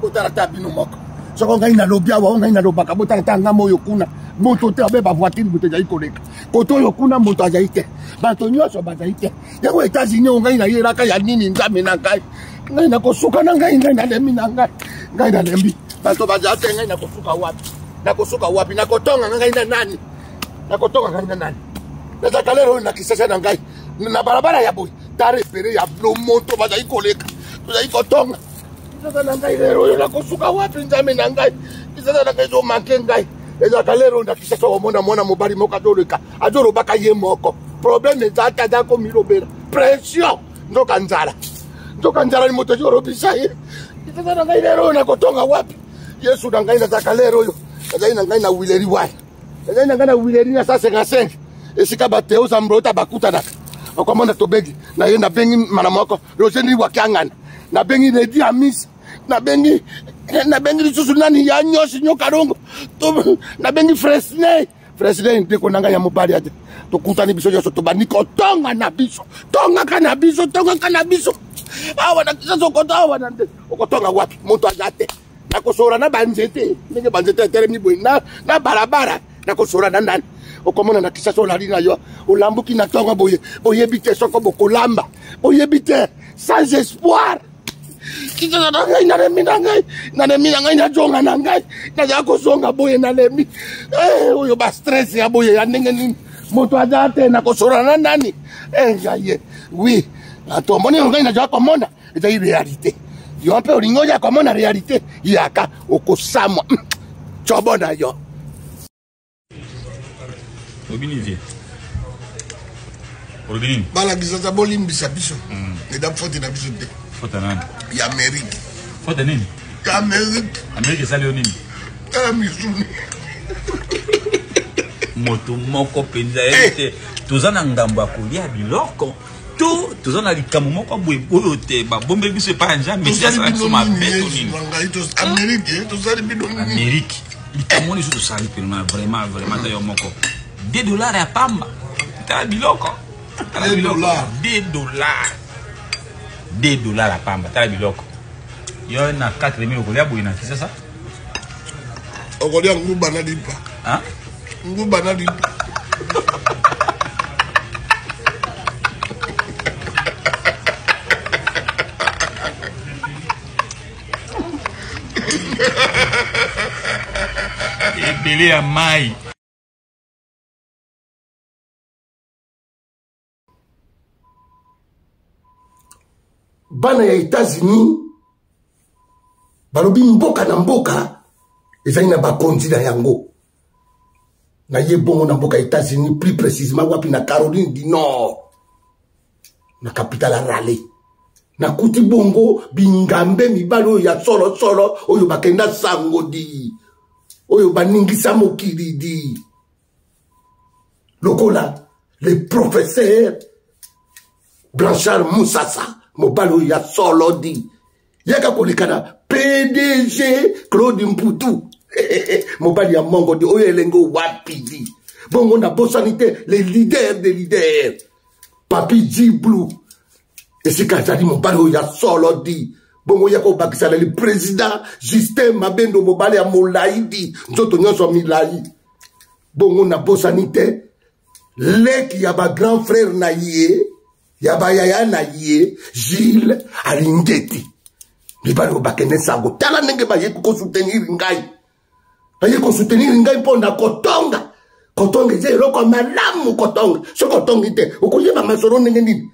botalata bino moko soko ngai na lobi awa ngai na lobaka botalata nga moyo kuna moto te abe ba voiture moto ezali koleka koto oyo kuna moto azali te bato nyonso bazali te yango États-Unis ngai na yelaka ya nini nzambe na ngai ngai na kosuka na ngai nalembi na ngai nalembi bato bazali te ngai na kosuka wapi na kotonga ngai na nani nazaka lero na kisasa na ngai na barabara ya boy tarepere ya moto bazali koleka bazali kotonga kisasa na ngai lero na kosuka wapi nzambe na ngai kisasa na ngai zo manke ngai ezaka lero na kisasa omona mwana mobali moko azolobaka ye moko problème ezaka zako milobela pression nzoka nzala ni moto ezolobisa ye kisasa na ngai lero na kotonga wapi yesu na ngai nazaka lero oyo azali na ngai na wileri wai azali na ngai na wileri na 155 esika bateo zambrota bakutanaka okomona tobegi na ye nabengi mana moko lozeni wakiangana nabengi Lady Amis nabengi lisusu nani ya nyoshi nyokarongo nabengi Fresney ndeko nanga ya mobali ate tokutani biso yoso tobani kotonga na biso tonga kana biso awa na kisaso kota awa na nde okotonga wapi moto azate nakosora na banzete ndenge banzete teremi boy na barabara nakosora na ndani okomona na kisaso lali na yo olambuki na tonga boyebi te soko bokolamba boyebi te sans espoir kisasa na ngai nalemi na ngai na jonga na ngai nazala kozonga boye nalemi oyo ba stress ya boye ya ndenge nini moto aza te nakosora na nani ngai oui atomoni ngai nazala komona ezali réalité yo mpe olingi oya komona réalité yaka okosamwa cobo na yo Obinivie. Ordini. Bala bizaza bolimbisa biso. Eda fote na biso te. Fote nani? Ya Amerique. Fote nini? Ya Amerique. Amerique sali nini? Misuni. Moto moko penza ete. Tozana ngambo ya kolia biloko. Tozana likamu moko boye te ba bombe biso pa njambe ça soma beto nini. Amerique, tozali bidon nini? Amerique. Likamu ni sou sali vraiment tayo moko. $2 à pamba. T'as biloko. $2 à pamba. T'as biloko. Yo na 4000 okolia boyina, c'est ça? Okolia nguba na dipa. Hein? Nguba na dipa. Ebele ya mai. Bana ya États-Unis balobi mboka na mboka ezali na bakonzi na yango na ye bongo na mboka États-Unis plus précisément wapi na Caroline du Nord na capitale Raleigh na kuti bongo bingambe mibali oyo ya solo oyo bakenda sango di oyo baningisa mokili di lokola le professeur Blanchard Moussassa mobalo ya solo di yaka kolekana PDG Claude Mputu mobali ya mongo di oyo elengo wapi di bongo na bosanité les leaders des leaders Papi G Blue esika zali mobalo ya solo di bongo yako bakisa le président Justin Mabendo mobali ya molaidi nzoto nyonso milai bongo na bosanité leki ya ba grand frère na ye Yabaya na ye Gilles Alingeti libalo bakene sango tala ndenge ba ye ko soutenir ngai ba ye ko soutenir ngai ponda kotonga je loko malamu kotonga so kotonga ite okoyeba masoro ndenge nini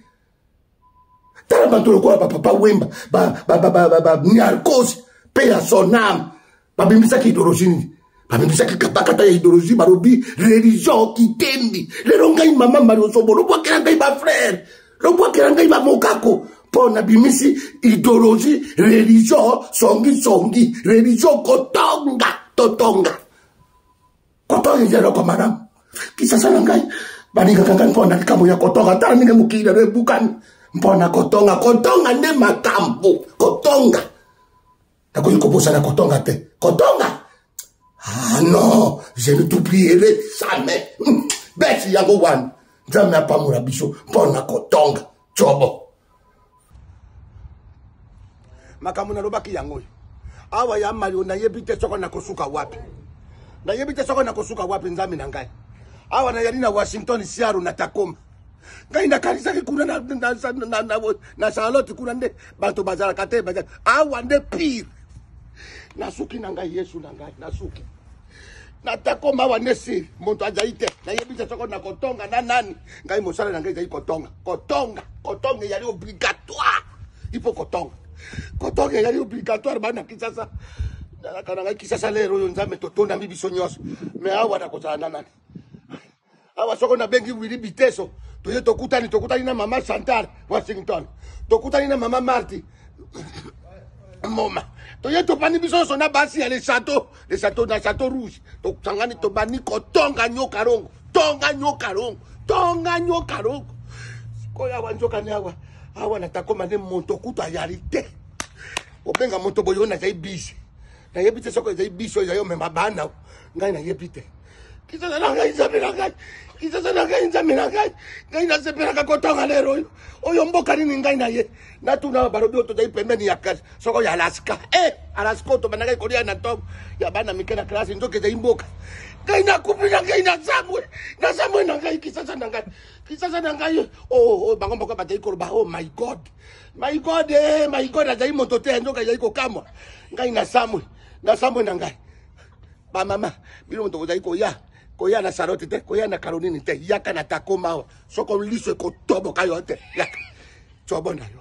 tala bantu loko papa Wemba ba Nyarkos pe ya sonam ba bimbisa ki idéologie babimbisa ki kapakata ya idéologie barobi religion kitembi lero ngai mama Mario Sobolo bwakela ngai ba frère lo bwakela ngai ba mokako pona bimisi idéologie religion songi religion kotonga jero ko madam kisasa ngai baninga kangan pona kamo ya kotonga tala ninge mukira rebukan mpona kotonga nde makambo kotonga tako yuko bosa na kotonga te kotonga ah non je ne t'oublierai jamais beti yango wan jamais apamura biso mpona kotonga chobo makamuna lobaki yango awa ya Mario na yebite soko na kosuka wapi. Na yebite soko na kosuka wapi nzami na ngai. Awa na yalina Washington Seattle na Tacoma. Ngai na kanisa kuna na Charlotte kuna nde bantu bazala kate bazala. Awa nde pire. Nasuki na ngai Yesu na ngai nasuki. Na Tacoma awa nde si muntu ajaite. Na yebite soko na kotonga na nani. Ngai mosala na ngai zai kotonga. Kotonga yali obligatoire. Ipo kotonga. Kotonga yali obligatoire bana kisasa. Kana ngai kisasa lero yo nzame totonda bibiso nyonso. Me awa na kozala nani. Awa soko na bengi wili biteso. Toye tokutani na mama Chantal Washington. Tokutani na mama Marty. Moma. Toye topani biso so na basi ya le château na château rouge. Tokangani tobani kotonga nyokarongo. Tonga nyokarongo. Koya wanjoka ni awa. Awa na Tacoma ne monto kuta yarite. Obenga monto boyona zai bisi. Na yebite soko zai biso yayo me mabana. Ngai na yebite. Kisasa na ngai nzambe na ngai. Ngai na sepera ka kotonga lero. Oyo mboka nini ngai na ye. Na tuna barobi to zai pembeni ya kasi. Soko ya Alaska. Alaska to bana ngai kolia na tom. Ya bana mikena klasi ndoke zai mboka. Ngai na kupina ngai na samwe. Na samwe na ngai kisasa na ngai. Kisasa na ngai. Oh bango mboka batai korba. Oh my god. My god azai moto te ndoka zai kokamwa. Ngai na samwe. Na samwe na ngai. Ba mama, bilo ndo zai koya na Charlotte te, koya na Caroline te, yaka na Tacoma. Soko liso ko tobo kayo te. Yaka. Chobo na yo.